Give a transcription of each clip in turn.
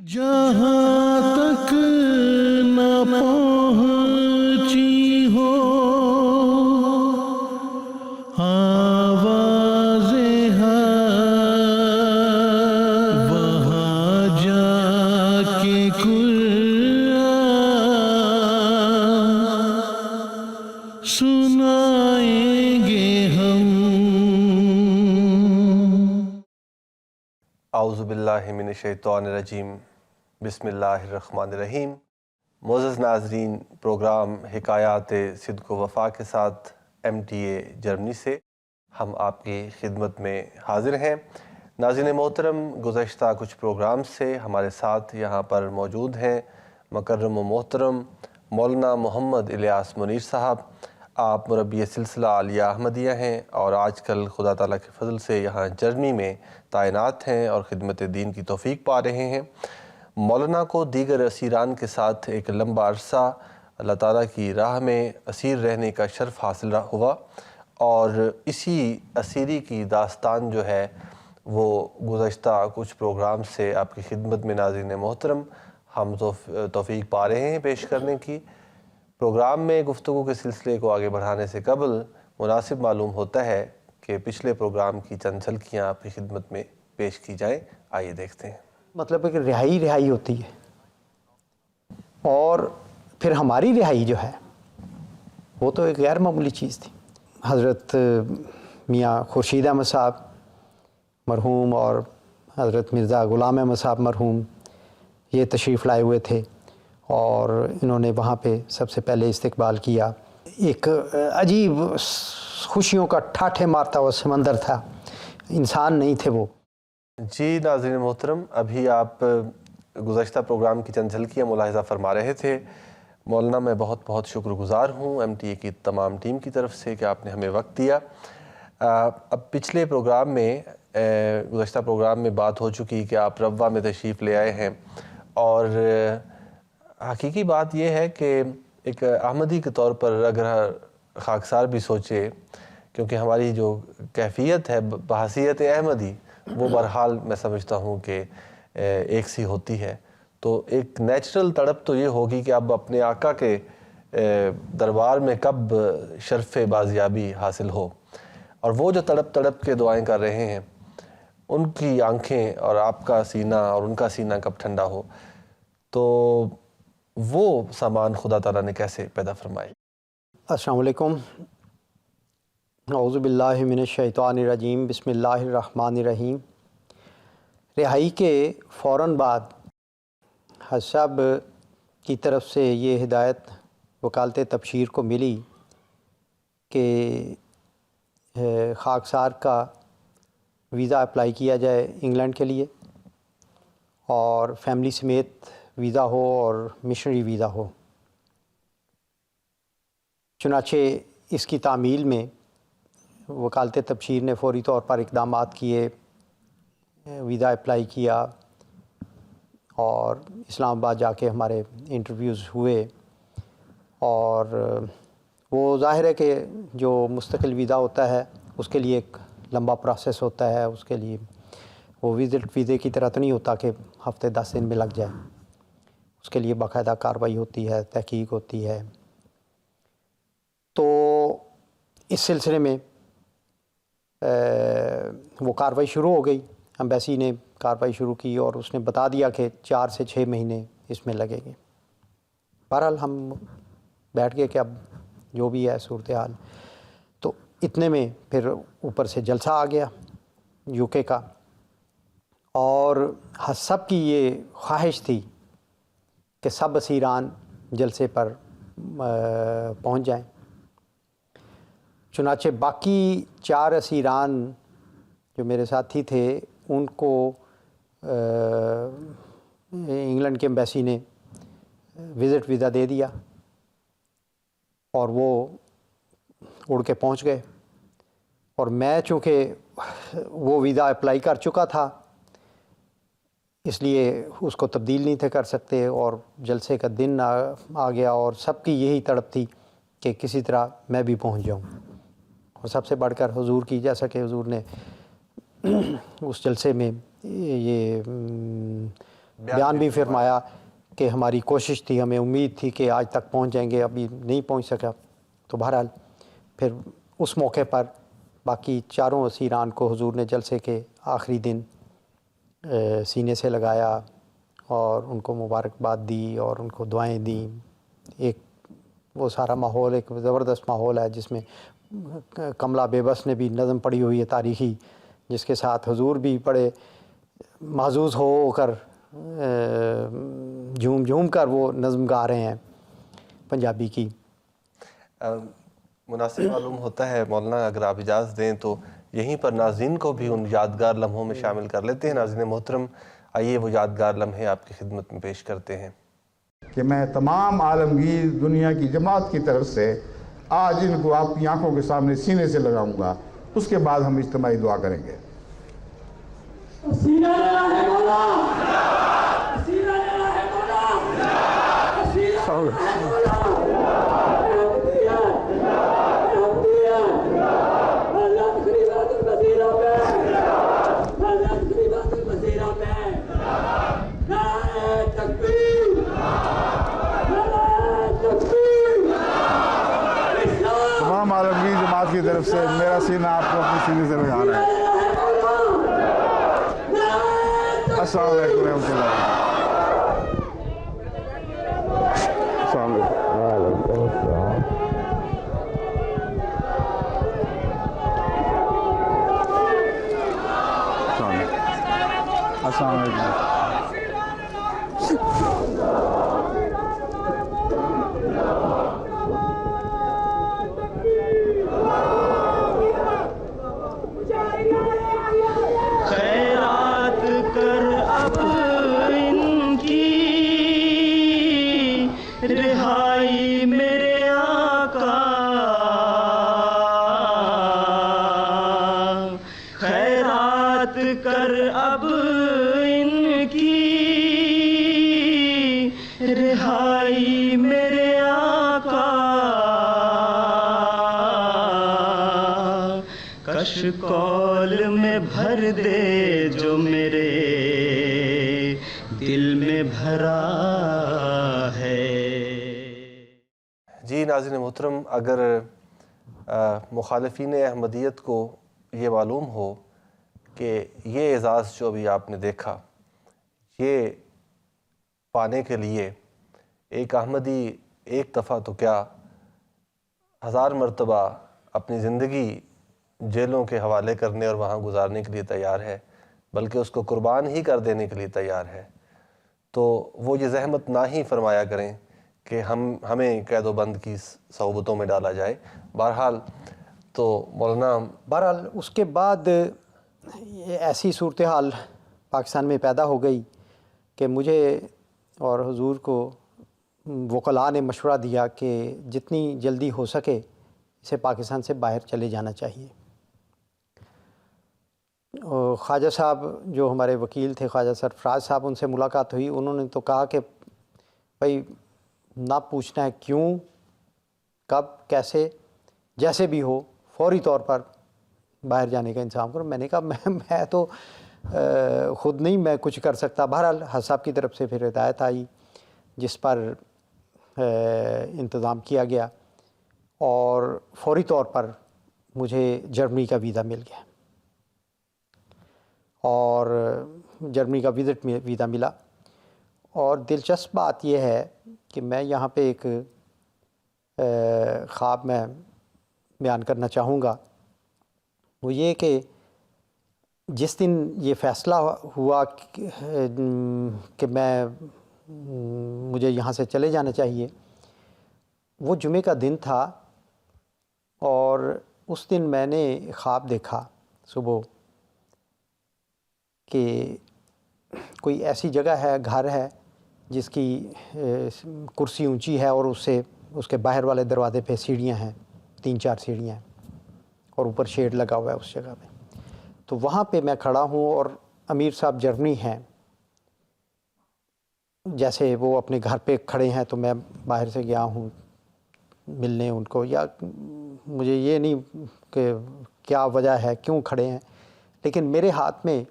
جہاں تک نہ پہنچی ہو آوازیں وہاں جا کے قرآن سنائیں گے ہم۔ اعوذ باللہ من الشیطان الرجیم، بسم اللہ الرحمن الرحیم۔ معزز ناظرین، پروگرام حکایات صدق و وفا کے ساتھ MTA جرمنی سے ہم آپ کی خدمت میں حاضر ہیں۔ ناظرین محترم، گزشتہ کچھ پروگرام سے ہمارے ساتھ یہاں پر موجود ہیں مکرم و محترم مولانا محمد الیاس منیر صاحب۔ آپ مربی سلسلہ عالیہ احمدیہ ہیں اور آج کل خدا تعالیٰ کے فضل سے یہاں جرمنی میں تعینات ہیں اور خدمت دین کی توفیق پا رہے ہیں۔ مولانا کو دیگر اسیران کے ساتھ ایک لمبا عرصہ اللہ تعالیٰ کی راہ میں اسیر رہنے کا شرف حاصل ہوا، اور اسی اسیری کی داستان جو ہے وہ گزشتہ کچھ پروگرام سے آپ کی خدمت میں ناظرین محترم ہم توفیق پا رہے ہیں پیش کرنے کی۔ پروگرام میں گفتگو کے سلسلے کو آگے بڑھانے سے قبل مناسب معلوم ہوتا ہے کہ پچھلے پروگرام کی چند جھلکیاں آپ کی خدمت میں پیش کی جائیں۔ آئیے دیکھتے ہیں۔ مطلب ہے کہ رہائی ہوتی ہے، اور پھر ہماری رہائی جو ہے وہ تو ایک غیر معمولی چیز تھی۔ حضرت میاں خورشید احمد صاحب مرحوم اور حضرت مرزا غلام احمد صاحب مرحوم یہ تشریف لائے ہوئے تھے، اور انہوں نے وہاں پہ سب سے پہلے استقبال کیا۔ ایک عجیب خوشیوں کا ٹھاٹھے مارتا ہوا سمندر تھا، انسان نہیں تھے وہ۔ جی ناظرین محترم، ابھی آپ گزشتہ پروگرام کی چند جھلکیاں ملاحظہ فرما رہے تھے۔ مولانا میں بہت بہت شکر گزار ہوں MTA کی تمام ٹیم کی طرف سے کہ آپ نے ہمیں وقت دیا۔ اب پچھلے پروگرام میں گزشتہ پروگرام میں بات ہو چکی کہ آپ روا میں تشریف لے آئے ہیں، اور حقیقی بات یہ ہے کہ ایک احمدی کے طور پر اگر خاکسار بھی سوچے، کیونکہ ہماری جو کیفیت ہے بحیثیت احمدی وہ بہرحال میں سمجھتا ہوں کہ ایک سی ہوتی ہے، تو ایک نیچرل تڑپ تو یہ ہوگی کہ اب اپنے آقا کے دربار میں کب شرف بازیابی حاصل ہو، اور وہ جو تڑپ کے دعائیں کر رہے ہیں ان کی آنکھیں اور آپ کا سینہ اور ان کا سینہ کب ٹھنڈا ہو، تو وہ سامان خدا تعالیٰ نے کیسے پیدا فرمائے۔ السلام علیکم، اعوذ باللہ من الشیطان الرجیم، بسم اللہ الرحمن الرحیم۔ رہائی کے فوراً بعد حضرت صاحب کی طرف سے یہ ہدایت وکالت تبشیر کو ملی کہ خاکسار کا ویزا اپلائی کیا جائے انگلینڈ کے لیے، اور فیملی سمیت ویزا ہو اور مشنری ویزا ہو۔ چنانچہ اس کی تعمیل میں وکالت تبشیر نے فوری طور پر اقدامات کیے، ویزا اپلائی کیا، اور اسلام آباد جا کے ہمارے انٹرویوز ہوئے، اور وہ ظاہر ہے کہ جو مستقل ویزا ہوتا ہے اس کے لیے ایک لمبا پروسیس ہوتا ہے، اس کے لیے وہ ویزے کی طرح تو نہیں ہوتا کہ ہفتے 10 دن میں لگ جائے، اس کے لیے باقاعدہ کارروائی ہوتی ہے، تحقیق ہوتی ہے۔ تو اس سلسلے میں وہ کارروائی شروع ہو گئی، ایمبیسی نے کارروائی شروع کی، اور اس نے بتا دیا کہ 4 سے 6 مہینے اس میں لگیں گے۔ بہرحال ہم بیٹھ گئے کہ اب جو بھی ہے صورتحال، تو اتنے میں پھر اوپر سے جلسہ آ گیا UK کا، اور سب کی یہ خواہش تھی کہ سب اسیران جلسے پر پہنچ جائیں۔ چنانچہ باقی 4 اسیران جو میرے ساتھی تھے ان کو انگلینڈ کی ایمبیسی نے وزٹ ویزا دے دیا، اور وہ اڑ کے پہنچ گئے، اور میں چونکہ وہ ویزا اپلائی کر چکا تھا اس لیے اس کو تبدیل نہیں تھے کر سکتے، اور جلسے کا دن آ گیا، اور سب کی یہی تڑپ تھی کہ کسی طرح میں بھی پہنچ جاؤں، اور سب سے بڑھ کر حضور کی، جیسا کہ حضور نے اس جلسے میں یہ بیان بھی فرمایا کہ ہماری کوشش تھی، ہمیں امید تھی کہ آج تک پہنچ جائیں گے، ابھی نہیں پہنچ سکا. تو بہرحال پھر اس موقع پر باقی چاروں اسیران کو حضور نے جلسے کے آخری دن سینے سے لگایا اور ان کو مبارکباد دی اور ان کو دعائیں دیں. ایک وہ سارا ماحول ایک زبردست ماحول ہے جس میں کملہ بے بس نے بھی نظم پڑھی ہوئی ہے تاریخی، جس کے ساتھ حضور بھی بڑے محظوظ ہو کر جھوم جھوم کر وہ نظم گا رہے ہیں پنجابی کی. مناسب معلوم ہوتا ہے مولانا اگر آپ اجازت دیں تو یہیں پر ناظرین کو بھی ان یادگار لمحوں میں شامل کر لیتے ہیں. ناظرین محترم آئیے وہ یادگار لمحے آپ کی خدمت میں پیش کرتے ہیں. کہ میں تمام عالمگیر دنیا کی جماعت کی طرف سے آج ان کو آپ کی آنکھوں کے سامنے سینے سے لگاؤں گا، اس کے بعد ہم اجتماعی دعا کریں گے. تمام عالمگیر جماعت کی طرف سے میرا سینہ آپ کو اپنے سینے سے لگا رہا ہے. السلام علیکم و رحمۃ اللہ. السلام علیکم. السلام علیکم. خیرات کر اب ان کی رہائی میرے آقا، خیرات کر اب ان کی رہائی میرے آقا، کشکول میں بھر دے جو میرے دل میں بھرا ہے. جی ناظرین محترم، اگر مخالفین احمدیت کو یہ معلوم ہو کہ یہ اعزاز جو ابھی آپ نے دیکھا، یہ پانے کے لیے ایک احمدی ایک دفعہ تو کیا 1000 مرتبہ اپنی زندگی جیلوں کے حوالے کرنے اور وہاں گزارنے کے لیے تیار ہے، بلکہ اس کو قربان ہی کر دینے کے لیے تیار ہے، تو وہ یہ زحمت نہ ہی فرمایا کریں کہ ہمیں قید و بند کی صعوبتوں میں ڈالا جائے. بہرحال تو مولانا بہرحال اس کے بعد ایسی صورتحال پاکستان میں پیدا ہو گئی کہ مجھے اور حضور کو وکلاء نے مشورہ دیا کہ جتنی جلدی ہو سکے اسے پاکستان سے باہر چلے جانا چاہیے. خواجہ صاحب جو ہمارے وکیل تھے، خواجہ سرفراز صاحب، ان سے ملاقات ہوئی. انہوں نے تو کہا کہ بھائی نہ پوچھنا ہے کیوں، کب، کیسے، جیسے بھی ہو فوری طور پر باہر جانے کا انتظام کرو. میں نے کہا میں تو خود نہیں میں کچھ کر سکتا. بہرحال حج صاحب کی طرف سے پھر ہدایت آئی جس پر انتظام کیا گیا اور فوری طور پر مجھے جرمنی کا ویزا مل گیا اور جرمنی کا ویزا ملا. اور دلچسپ بات یہ ہے کہ میں یہاں پہ ایک خواب میں بیان کرنا چاہوں گا. وہ یہ کہ جس دن یہ فیصلہ ہوا کہ مجھے یہاں سے چلے جانا چاہیے، وہ جمعے کا دن تھا اور اس دن میں نے خواب دیکھا صبح کہ کوئی ایسی جگہ ہے، گھر ہے جس کی کرسی اونچی ہے اور اس کے باہر والے دروازے پہ سیڑھیاں ہیں، 3-4 سیڑھیاں ہیں اور اوپر شیڈ لگا ہوا ہے اس جگہ پہ. تو وہاں پہ میں کھڑا ہوں اور امیر صاحب جرمنی ہیں. جیسے وہ اپنے گھر پہ کھڑے ہیں تو میں باہر سے گیا ہوں ملنے ان کو، یا مجھے یہ نہیں کہ کیا وجہ ہے کیوں کھڑے ہیں، لیکن میرے ہاتھ میں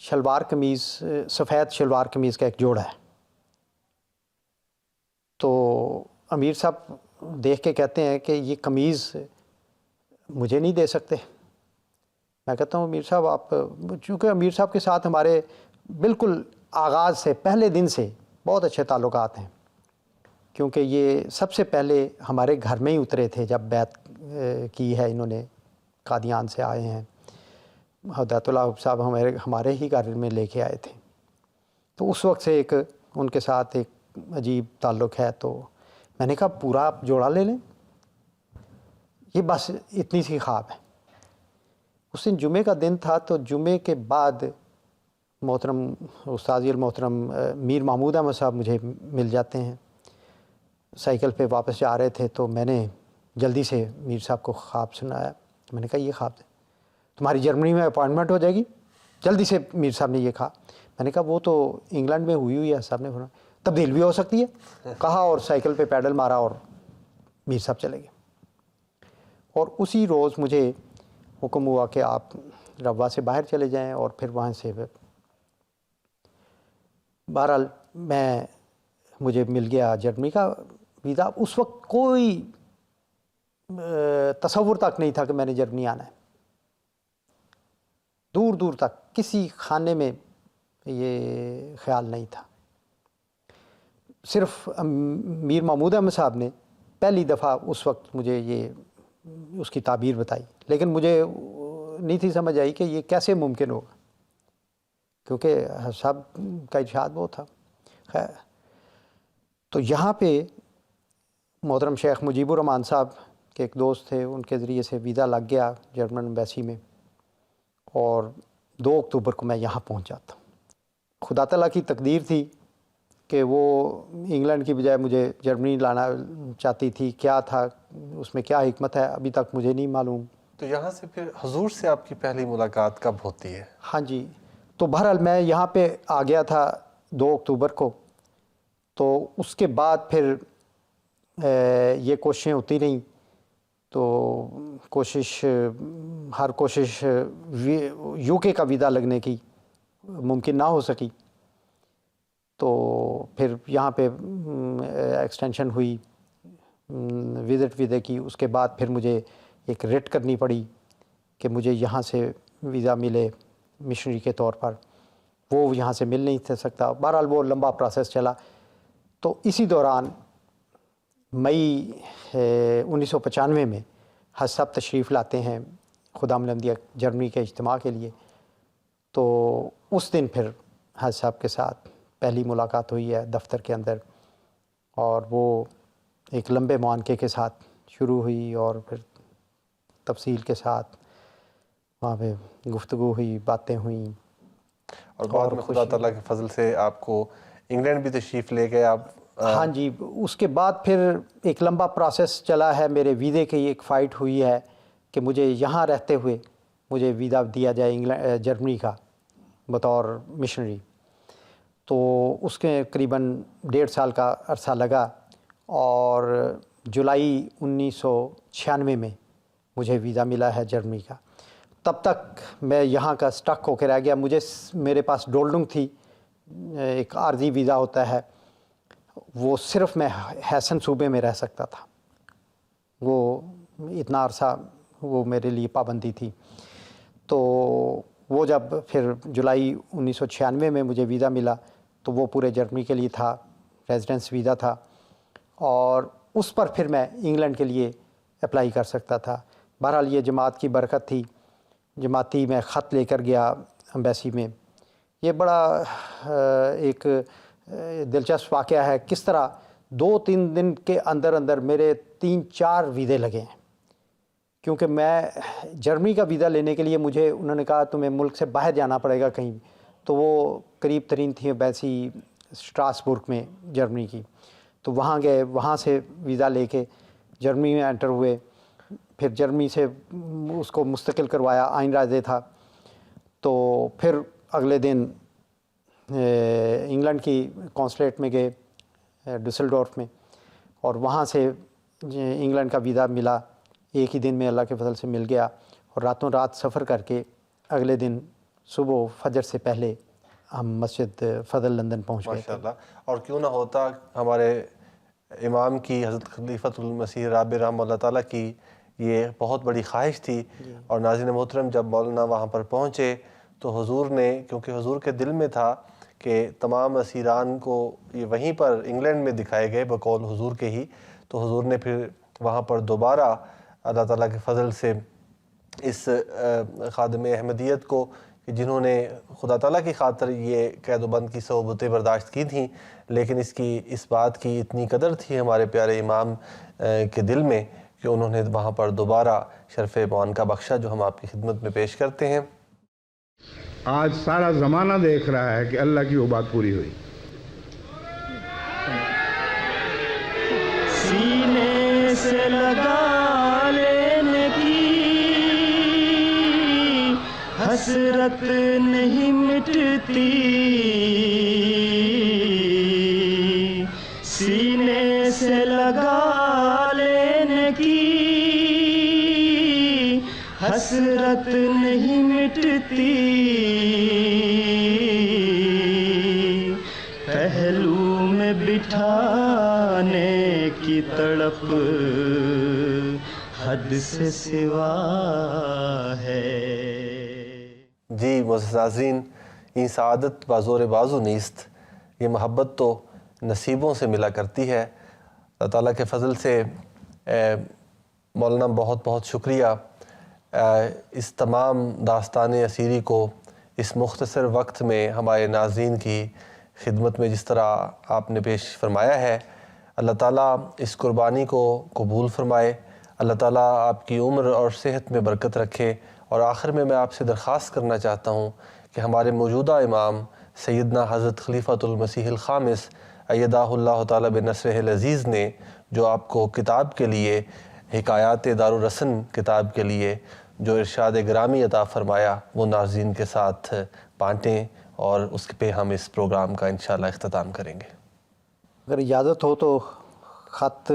شلوار قمیض، سفید شلوار قمیض کا ایک جوڑا ہے. تو امیر صاحب دیکھ کے کہتے ہیں کہ یہ قمیض مجھے نہیں دے سکتے. میں کہتا ہوں امیر صاحب آپ، چونکہ امیر صاحب کے ساتھ ہمارے بالکل آغاز سے پہلے دن سے بہت اچھے تعلقات ہیں، کیونکہ یہ سب سے پہلے ہمارے گھر میں ہی اترے تھے جب بیعت کی ہے انہوں نے، قادیان سے آئے ہیں. ہدایت اللہ صاحب ہمارے ہی گھر میں لے کے آئے تھے. تو اس وقت سے ایک ان کے ساتھ ایک عجیب تعلق ہے. تو میں نے کہا پورا آپ جوڑا لے لیں. یہ بس اتنی سی خواب ہے. اس دن جمعے کا دن تھا، تو جمعے کے بعد محترم استاذ المحترم میر محمود احمد صاحب مجھے مل جاتے ہیں. سائیکل پہ واپس جا رہے تھے تو میں نے جلدی سے میر صاحب کو خواب سنایا. میں نے کہا یہ خواب ہے، تمہاری جرمنی میں اپائنٹمنٹ ہو جائے گی. جلدی سے میر صاحب نے یہ کہا. میں نے کہا وہ تو انگلینڈ میں ہوئی ہے. صاحب نے بولا تبدیل بھی ہو سکتی ہے کہا، اور سائیکل پہ پیڈل مارا اور میر صاحب چلے گئے. اور اسی روز مجھے حکم ہوا کہ آپ روا سے باہر چلے جائیں، اور پھر وہاں سے بہرحال مجھے مل گیا جرمنی کا ویزا. اس وقت کوئی تصور تک نہیں تھا کہ میں نے جرمنی آنا ہے. دور دور تک کسی خانے میں یہ خیال نہیں تھا. صرف میر محمود احمد صاحب نے پہلی دفعہ اس وقت مجھے اس کی تعبیر بتائی، لیکن مجھے نہیں تھی سمجھ آئی کہ یہ کیسے ممکن ہوگا، کیونکہ صاحب کا ارشاد وہ تھا. خیر، تو یہاں پہ محترم شیخ مجیب الرحمان صاحب کے ایک دوست تھے، ان کے ذریعے سے ویزا لگ گیا جرمن ایمبیسی میں، اور 2 اکتوبر کو میں یہاں پہنچ جاتا ہوں. خدا تعالیٰ کی تقدیر تھی کہ وہ انگلینڈ کی بجائے مجھے جرمنی لانا چاہتی تھی. کیا تھا اس میں، کیا حکمت ہے، ابھی تک مجھے نہیں معلوم. تو یہاں سے پھر حضور سے آپ کی پہلی ملاقات کب ہوتی ہے؟ ہاں جی، تو بہرحال میں یہاں پہ آ گیا تھا 2 اکتوبر کو. تو اس کے بعد پھر یہ کوششیں ہوتی رہیں. تو ہر کوشش یو کے کا ویزا لگنے کی ممکن نہ ہو سکی. تو پھر یہاں پہ ایکسٹینشن ہوئی وزٹ ویزے کی. اس کے بعد پھر مجھے ایک ریٹ کرنی پڑی کہ مجھے یہاں سے ویزا ملے مشنری کے طور پر. وہ یہاں سے مل نہیں سکتا. بہرحال وہ لمبا پروسیس چلا. تو اسی دوران مئی 1995 میں حج صاحب تشریف لاتے ہیں خدام الانبیاء جرمنی کے اجتماع کے لیے. تو اس دن پھر حج صاحب کے ساتھ پہلی ملاقات ہوئی ہے دفتر کے اندر، اور وہ ایک لمبے معانقے کے ساتھ شروع ہوئی، اور پھر تفصیل کے ساتھ وہاں پہ گفتگو ہوئی، باتیں ہوئیں. اور بعد میں خدا تعالیٰ کے فضل سے آپ کو انگلینڈ بھی تشریف لے گئے آپ؟ ہاں جی، اس کے بعد پھر ایک لمبا پروسیس چلا ہے. میرے ویزے کی ایک فائٹ ہوئی ہے کہ مجھے یہاں رہتے ہوئے مجھے ویزا دیا جائے جرمنی کا بطور مشنری. تو اس کے قریباً 1.5 سال کا عرصہ لگا، اور جولائی 1996 میں مجھے ویزا ملا ہے جرمنی کا. تب تک میں یہاں کا سٹک ہو کے رہ گیا. میرے پاس ڈولڈنگ تھی، ایک عارضی ویزا ہوتا ہے، وہ صرف میں ہیسن صوبے میں رہ سکتا تھا. وہ اتنا عرصہ وہ میرے لیے پابندی تھی. تو وہ جب پھر جولائی 1996 میں مجھے ویزا ملا تو وہ پورے جرمنی کے لیے تھا، ریزیڈنس ویزا تھا، اور اس پر پھر میں انگلینڈ کے لیے اپلائی کر سکتا تھا. بہرحال یہ جماعت کی برکت تھی. جماعتی میں خط لے کر گیا ایمبیسی میں. یہ بڑا ایک دلچسپ واقعہ ہے کس طرح 2-3 دن کے اندر اندر میرے 3-4 ویزے لگے ہیں. کیونکہ میں جرمنی کا ویزا لینے کے لیے مجھے انہوں نے کہا تمہیں ملک سے باہر جانا پڑے گا کہیں. تو وہ قریب ترین تھی ایمبیسی اسٹراسبرگ میں جرمنی کی. تو وہاں گئے، وہاں سے ویزا لے کے جرمنی میں انٹر ہوئے. پھر جرمنی سے اس کو مستقل کروایا، آئین رائزے تھا. تو پھر اگلے دن انگلینڈ کی کونسلیٹ میں گئے ڈسلڈورف میں، اور وہاں سے انگلینڈ کا ویزا ملا. ایک ہی دن میں اللہ کے فضل سے مل گیا، اور راتوں رات سفر کر کے اگلے دن صبح فجر سے پہلے ہم مسجد فضل لندن پہنچ گئے تھے۔ ماشاءاللہ۔ اور کیوں نہ ہوتا ہمارے امام کی حضرت خلیفۃ المسیح رابع رحمہ اللہ تعالیٰ کی یہ بہت بڑی خواہش تھی، اور ناظرین محترم جب مولانا وہاں پر پہنچے تو حضور نے، کیونکہ حضور کے دل میں تھا کہ تمام اسیران کو یہ وہیں پر انگلینڈ میں دکھائے گئے بقول حضور کے ہی، تو حضور نے پھر وہاں پر دوبارہ اللہ تعالیٰ کے فضل سے اس خادم احمدیت کو، کہ جنہوں نے خدا تعالیٰ کی خاطر یہ قید و بند کی صعوبتیں برداشت کی تھیں، لیکن اس بات کی اتنی قدر تھی ہمارے پیارے امام کے دل میں کہ انہوں نے وہاں پر دوبارہ شرف معانقہ بخشا، جو ہم آپ کی خدمت میں پیش کرتے ہیں۔ آج سارا زمانہ دیکھ رہا ہے کہ اللہ کی وہ بات پوری ہوئی۔ سینے سے لگا لینے کی حسرت نہیں مٹتی، سینے سے لگا لینے کی حسرت نہیں مٹتی، پہلو میں بٹھانے کی تڑپ حد سے سوا ہے۔ جی معزز ناظرین، یہ سعادت بازور بازو نیست، یہ محبت تو نصیبوں سے ملا کرتی ہے۔ اللہ تعالیٰ کے فضل سے مولانا بہت بہت شکریہ اس تمام داستان اسیری کو اس مختصر وقت میں ہمارے ناظرین کی خدمت میں جس طرح آپ نے پیش فرمایا ہے۔ اللہ تعالیٰ اس قربانی کو قبول فرمائے، اللہ تعالیٰ آپ کی عمر اور صحت میں برکت رکھے۔ اور آخر میں آپ سے درخواست کرنا چاہتا ہوں کہ ہمارے موجودہ امام سیدنا حضرت خلیفۃ المسیح الخامس ایدہ اللہ تعالیٰ بنصرہ العزیز نے جو آپ کو کتاب کے لیے، حکایات دارالرسن کتاب کے لیے جو ارشاد گرامی عطا فرمایا، وہ ناظرین کے ساتھ بانٹیں، اور اس پہ ہم اس پروگرام کا انشاءاللہ اختتام کریں گے۔ اگر اجازت ہو تو خط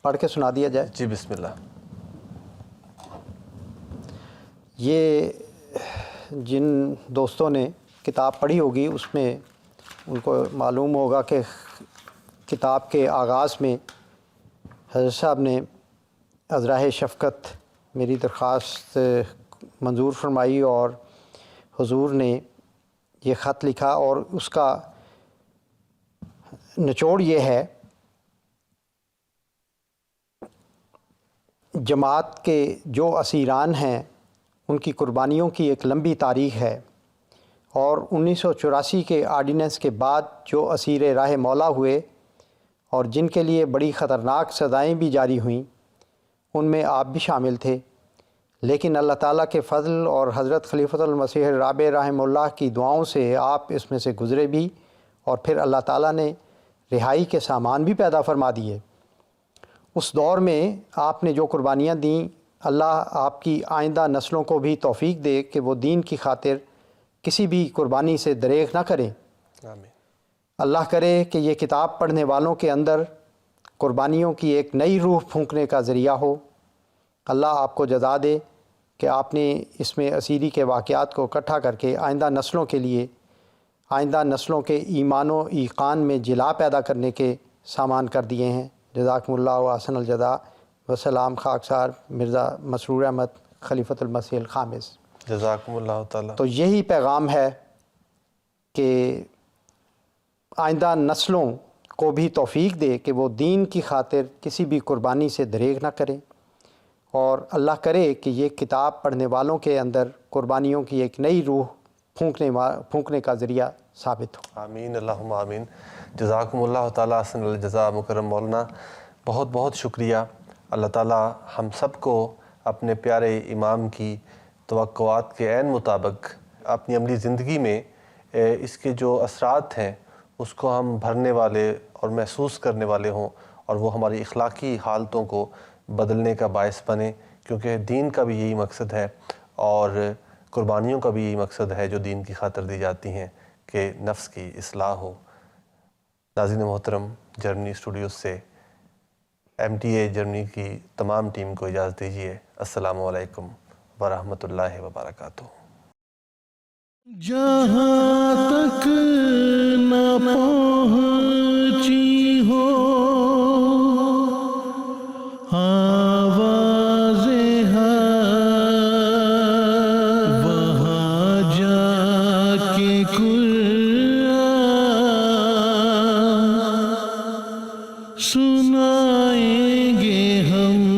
پڑھ کے سنا دیا جائے۔ جی بسم اللہ۔ یہ جن دوستوں نے کتاب پڑھی ہوگی اس میں ان کو معلوم ہوگا کہ کتاب کے آغاز میں حضرت صاحب نے عذرائے شفقت میری درخواست منظور فرمائی، اور حضور نے یہ خط لکھا، اور اس کا نچوڑ یہ ہے: جماعت کے جو اسیران ہیں ان کی قربانیوں کی ایک لمبی تاریخ ہے، اور 1984 کے آرڈیننس کے بعد جو اسیر راہ مولا ہوئے اور جن کے لیے بڑی خطرناک سزائیں بھی جاری ہوئیں، ان میں آپ بھی شامل تھے، لیکن اللہ تعالیٰ کے فضل اور حضرت خلیفۃ المسیح رابع رحمہ اللہ کی دعاؤں سے آپ اس میں سے گزرے بھی، اور پھر اللہ تعالیٰ نے رہائی کے سامان بھی پیدا فرما دیے۔ اس دور میں آپ نے جو قربانیاں دیں، اللہ آپ کی آئندہ نسلوں کو بھی توفیق دے کہ وہ دین کی خاطر کسی بھی قربانی سے دریغ نہ کریں۔ آمین۔ اللہ کرے کہ یہ کتاب پڑھنے والوں کے اندر قربانیوں کی ایک نئی روح پھونکنے کا ذریعہ ہو۔ اللہ آپ کو جزا دے کہ آپ نے اس میں اسیری کے واقعات کو اکٹھا کر کے آئندہ نسلوں کے لیے، آئندہ نسلوں کے ایمان و ایقان میں جلا پیدا کرنے کے سامان کر دیے ہیں۔ جزاکم اللہ و احسن الجزاء۔ وسلام خاکسار مرزا مسرور احمد خلیفۃ المسیح الخامس۔ جزاکم اللہ تعالیٰ۔ تو یہی پیغام ہے کہ آئندہ نسلوں کو بھی توفیق دے کہ وہ دین کی خاطر کسی بھی قربانی سے دریغ نہ کریں، اور اللہ کرے کہ یہ کتاب پڑھنے والوں کے اندر قربانیوں کی ایک نئی روح پھونکنے کا ذریعہ ثابت ہو۔ آمین اللہم آمین۔ جزاکم اللہ تعالیٰ احسن الجزاء۔ مکرم مولانا بہت بہت شکریہ۔ اللہ تعالیٰ ہم سب کو اپنے پیارے امام کی توقعات کے عین مطابق اپنی عملی زندگی میں اس کے جو اثرات ہیں اس کو ہم بھرنے والے اور محسوس کرنے والے ہوں، اور وہ ہماری اخلاقی حالتوں کو بدلنے کا باعث بنے، کیونکہ دین کا بھی یہی مقصد ہے اور قربانیوں کا بھی یہی مقصد ہے جو دین کی خاطر دی جاتی ہیں، کہ نفس کی اصلاح ہو۔ ناظرین محترم، جرمنی اسٹوڈیوز سے MTA جرمنی کی تمام ٹیم کو اجازت دیجیے۔ السلام علیکم ورحمۃ اللہ وبرکاتہ۔ جہاں تک نہ پہنچی ہو آواز حق، وہاں جا کے قرآن سنائیں گے ہم